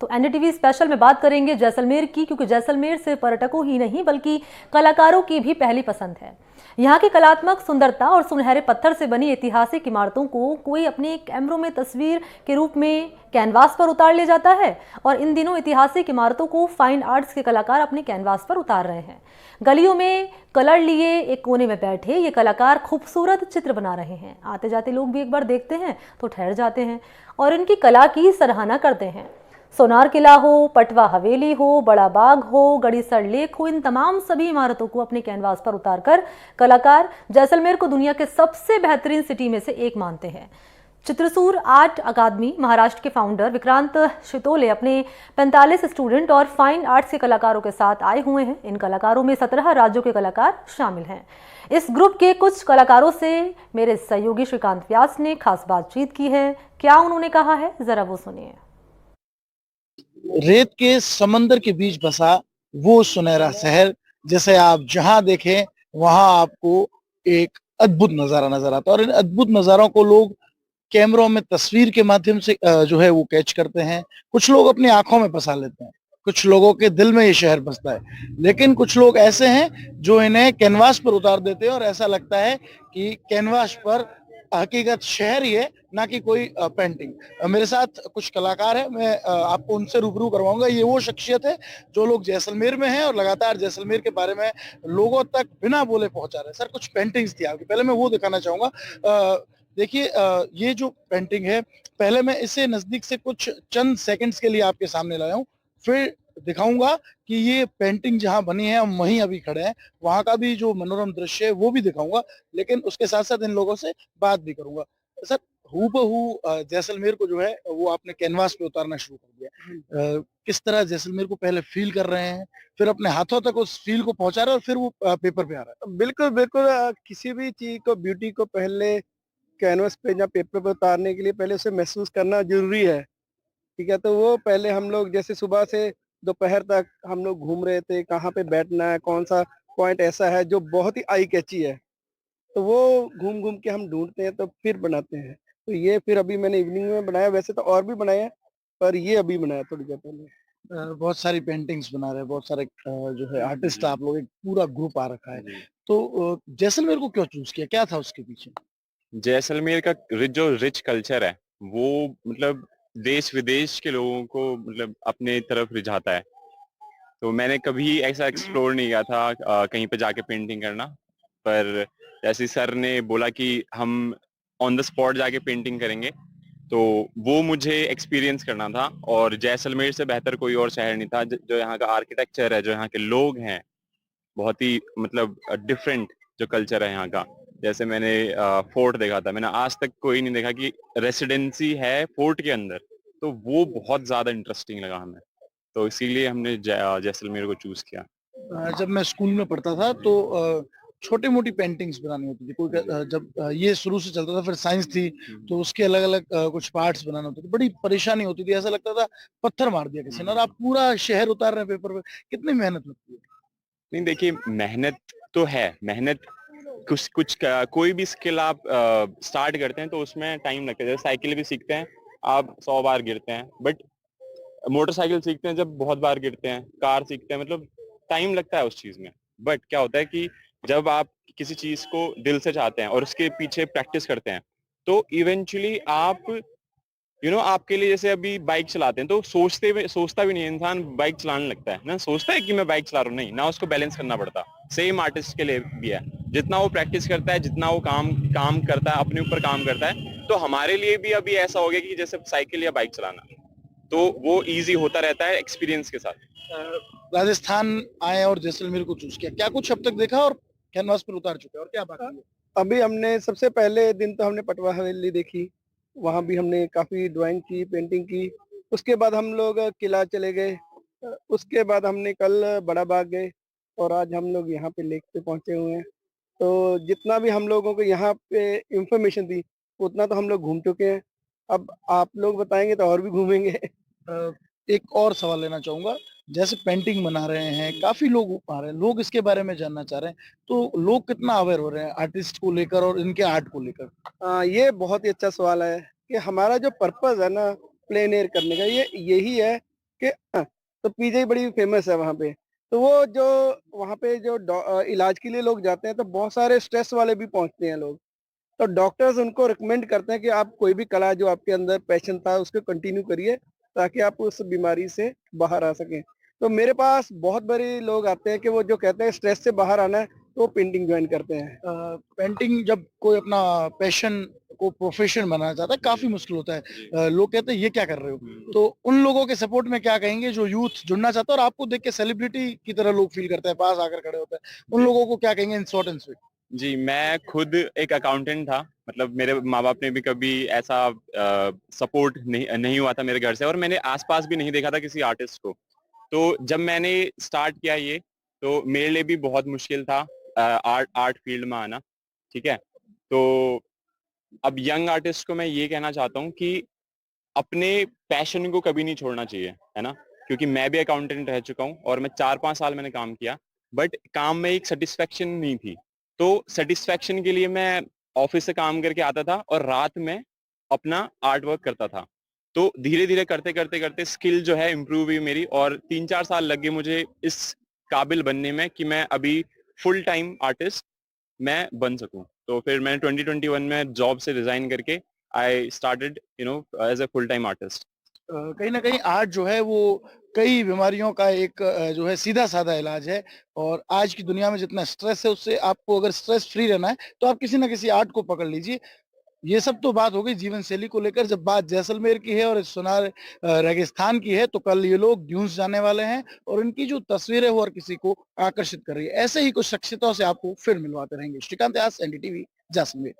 तो NDTV special में बात करेंगे जैसलमेर की, क्योंकि जैसलमेर सिर्फ पर्यटकों ही नहीं बल्कि कलाकारों की भी पहली पसंद है। यहाँ की कलात्मक सुंदरता और सुनहरे पत्थर से बनी ऐतिहासिक इमारतों को कोई अपने कैमरों में तस्वीर के रूप में कैनवास पर उतार ले जाता है, और इन दिनों ऐतिहासिक इमारतों को फाइन आर्ट्स के कलाकार अपने कैनवास पर उतार रहे हैं। गलियों में कलर लिए एक कोने में बैठे ये कलाकार खूबसूरत चित्र बना रहे हैं। आते जाते लोग भी एक बार देखते हैं तो ठहर जाते हैं और इनकी कला की सराहना करते हैं। सोनार किला हो, पटवा हवेली हो, बड़ा बाग हो, गड़ीसर लेक हो, इन तमाम सभी इमारतों को अपने कैनवास पर उतारकर कलाकार जैसलमेर को दुनिया के सबसे बेहतरीन सिटी में से एक मानते हैं। चित्रसूर आर्ट अकादमी महाराष्ट्र के फाउंडर विक्रांत शितोले अपने 45 स्टूडेंट और फाइन आर्ट्स के कलाकारों के साथ आए हुए हैं। इन कलाकारों में 17 राज्यों के कलाकार शामिल हैं। इस ग्रुप के कुछ कलाकारों से मेरे सहयोगी श्रीकांत व्यास ने खास बातचीत की है। क्या उन्होंने कहा है, जरा वो सुनिए। रेत के समंदर के बीच बसा वो सुनहरा शहर, जैसे आप जहां देखें वहां आपको एक अद्भुत नजारा नजर आता है। और इन अद्भुत नजारों को लोग कैमरों में तस्वीर के माध्यम से जो है वो कैच करते हैं। कुछ लोग अपनी आंखों में बसा लेते हैं, कुछ लोगों के दिल में ये शहर बसता है। लेकिन कुछ लोग ऐसे हैं जो इन्हें कैनवास पर उतार देते हैं और ऐसा लगता है कि कैनवास पर हकीकत शहर ही है, ना कि कोई पेंटिंग। मेरे साथ कुछ कलाकार हैं, मैं आपको उनसे रूबरू करवाऊंगा। ये वो शख्सियत है जो लोग जैसलमेर में हैं और लगातार जैसलमेर के बारे में लोगों तक बिना बोले पहुंचा रहे हैं। सर, कुछ पेंटिंग्स थी आपकी, पहले मैं वो दिखाना चाहूंगा। देखिए, ये जो पेंटिंग है, पहले मैं इसे नजदीक से कुछ चंद सेकंड्स के लिए आपके सामने लाया हूँ, फिर दिखाऊंगा कि ये पेंटिंग जहां बनी है हम वहीं अभी खड़े हैं, वहां का भी जो मनोरम दृश्य है वो भी दिखाऊंगा। लेकिन उसके साथ साथ इन लोगों से बात भी करूंगा। सर, हूबहू जैसलमेर को जो है वो आपने कैनवास पे उतारना शुरू कर दिया। किस तरह जैसलमेर को पहले फील कर रहे हैं, फिर अपने हाथों तक उस फील को पहुंचा रहे हैं और फिर वो पेपर पे आ रहा है? बिल्कुल, बिल्कुल। किसी भी चीज़ को, ब्यूटी को पहले कैनवस पे या पेपर पे उतारने के लिए पहले उसे महसूस करना ज़रूरी है, ठीक है? तो वो पहले हम लोग जैसे सुबह से दोपहर तक हम लोग घूम रहे थे, कहाँ पे बैठना है, कौन-सा पॉइंट ऐसा है जो बहुत ही आई कैची है, तो वो घूम-घूम के हम ढूँढते हैं तो फिर बनाते हैं। तो ये फिर अभी मैंने इवनिंग में बनाया, वैसे तो और भी बनाए हैं, पर ये अभी बनाया थोड़ी देर पहले। बहुत सारी पेंटिंग्स बना रहे हैं, बहुत सारे जो है आर्टिस्ट आप लोग, एक पूरा ग्रुप आ रखा है। तो जैसलमेर को क्यों चूज किया, क्या था उसके पीछे? जैसलमेर का जो रिच कल्चर है वो मतलब देश विदेश के लोगों को मतलब अपने तरफ रिझाता है। तो मैंने कभी ऐसा एक्सप्लोर नहीं किया था कहीं पे जाके पेंटिंग करना। पर जैसे सर ने बोला कि हम ऑन द स्पॉट जाके पेंटिंग करेंगे, तो वो मुझे एक्सपीरियंस करना था। और जैसलमेर से बेहतर कोई और शहर नहीं था। जो यहाँ का आर्किटेक्चर है, जो यहाँ के लोग हैं, बहुत ही मतलब डिफरेंट जो कल्चर है यहाँ का। जैसे मैंने फोर्ट देखा था, मैंने आज तक कोई नहीं देखा कि रेसिडेंसी है फोर्ट के अंदर। तो वो बहुत ज्यादा इंटरेस्टिंग लगा हमें, तो इसीलिए हमने जैसलमेर को चूज किया। जब मैं स्कूल में पढ़ता था तो छोटी मोटी पेंटिंग्स बनानी होती थी। कोई जब ये शुरू से चलता था, फिर साइंस थी तो उसके अलग अलग कुछ पार्ट्स बनाने होते थे। बड़ी परेशानी होती थी, ऐसा लगता था पत्थर मार दिया किसी ने। और आप पूरा शहर उतार रहे हैं पेपर पे, कितनी मेहनत लगती है? नहीं, देखिए, मेहनत तो है। मेहनत कुछ कुछ कोई भी स्किल आप स्टार्ट करते हैं तो उसमें टाइम लगता है। जैसे साइकिल भी सीखते हैं, आप 100 बार गिरते हैं, बट मोटरसाइकिल सीखते हैं जब बहुत बार गिरते हैं, कार सीखते हैं, मतलब टाइम लगता है उस चीज में। बट क्या होता है कि जब आप किसी चीज को दिल से चाहते हैं और उसके पीछे प्रैक्टिस करते हैं, तो इवेंचुअली आप आपके लिए, जैसे अभी बाइक चलाते हैं तो सोचता भी नहीं है इंसान, बाइक चलाने लगता है ना, सोचता है कि मैं बाइक चला रहा हूँ, नहीं ना, उसको बैलेंस करना पड़ता। सेम आर्टिस्ट के लिए भी है। जितना वो प्रैक्टिस करता है, जितना वो काम काम करता है, अपने ऊपर काम करता है, तो हमारे लिए भी अभी ऐसा हो गया कि जैसे साइकिल या बाइक चलाना, तो वो इजी होता रहता है एक्सपीरियंस के साथ। राजस्थान आए और जैसलमेर को चूज किया, क्या कुछ अब तक देखा और कैनवास पर उतार चुके हैं, और क्या बाकी है? अभी हमने सबसे पहले दिन तो हमने पटवा हवेली देखी, वहाँ भी हमने काफ़ी ड्राइंग की, पेंटिंग की। उसके बाद हम लोग किला चले गए। उसके बाद हमने कल बड़ा बाग गए और आज हम लोग यहाँ पे लेक पे पहुँचे हुए हैं। तो जितना भी हम लोगों को यहाँ पे इन्फॉर्मेशन थी, उतना तो हम लोग घूम चुके हैं। अब आप लोग बताएँगे तो और भी घूमेंगे। अ, एक और सवाल लेना चाहूंगा। जैसे पेंटिंग बना रहे हैं, काफी लोग आ रहे हैं, लोग इसके बारे में जानना चाह रहे हैं, तो लोग कितना अवेयर हो रहे हैं आर्टिस्ट को लेकर और इनके आर्ट को लेकर? ये बहुत ही अच्छा सवाल है कि हमारा जो पर्पज़ है ना प्लेन एयर करने का, ये यही है कि तो पीजीआई बड़ी फेमस है वहाँ पे। तो वो जो वहाँ पे जो इलाज के लिए लोग जाते हैं तो बहुत सारे स्ट्रेस वाले भी पहुँचते हैं लोग। तो डॉक्टर्स उनको रिकमेंड करते हैं कि आप कोई भी कला जो आपके अंदर पैशन था उसको कंटिन्यू करिए ताकि आप उस बीमारी से बाहर आ सकें। तो मेरे पास बहुत बारी लोग आते हैं कि वो जो कहते हैं स्ट्रेस से बाहर आना है तो वो पेंटिंग ज्वाइन करते हैं। पेंटिंग जब कोई अपना पैशन को प्रोफेशन बनाना चाहता है काफी मुश्किल होता है। लोग कहते हैं ये क्या कर रहे हो, तो उन लोगों के सपोर्ट में क्या कहेंगे जो यूथ जुड़ना चाहता है और आपको देख के सेलिब्रिटी की तरह लोग फील करते हैं, पास आकर खड़े होते हैं, उन लोगों को क्या कहेंगे इन शॉर्ट एंड स्वीट? जी, मैं खुद एक अकाउंटेंट था। मतलब मेरे माँ-बाप ने भी कभी ऐसा सपोर्ट नहीं नहीं हुआ था मेरे घर से और मैंने आस-पास भी नहीं देखा था किसी आर्टिस्ट को। तो जब मैंने स्टार्ट किया ये, तो मेरे लिए भी बहुत मुश्किल था आर्ट आर्ट फील्ड में आना, ठीक है? तो अब यंग आर्टिस्ट को मैं ये कहना चाहता हूँ कि अपने पैशन को कभी नहीं छोड़ना चाहिए, है ना? क्योंकि मैं भी अकाउंटेंट रह चुका हूँ और मैं 4-5 साल मैंने काम किया, बट काम में एक सैटिस्फैक्शन नहीं थी। तो सैटिस्फैक्शन के लिए मैं ऑफिस से काम करके आता था और रात में अपना आर्ट वर्क करता था। तो धीरे-धीरे करते स्किल जो है इम्प्रूव हुई मेरी और 3-4 साल लग गए मुझे इस काबिल बनने में कि मैं अभी फुल टाइम आर्टिस्ट मैं बन सकूँ। तो फिर मैंने 2021 में जॉब से रिज़ाइन करके I started as a full time artist. कहीं न कहीं आर्ट जो है वो कई बीमारियों का एक जो है सीधा-साधा इलाज है और आज की दुनिया में जितना स्ट्रेस है उससे आपको अगर स्ट्रेस फ्री रहना है, तो आप किसी न किसी आर्ट को पकड़ लीजिए। ये सब तो बात हो गई जीवन शैली को लेकर, जब बात जैसलमेर की है और इस सुनार रेगिस्तान की है, तो कल ये लोग ड्यून्स जाने वाले हैं और इनकी जो तस्वीर है वो हर किसी को आकर्षित कर रही है। ऐसे ही कुछ शख्सियतों से आपको फिर मिलवाते रहेंगे। श्रीकांत व्यास, एनडीटीवी, जैसलमेर।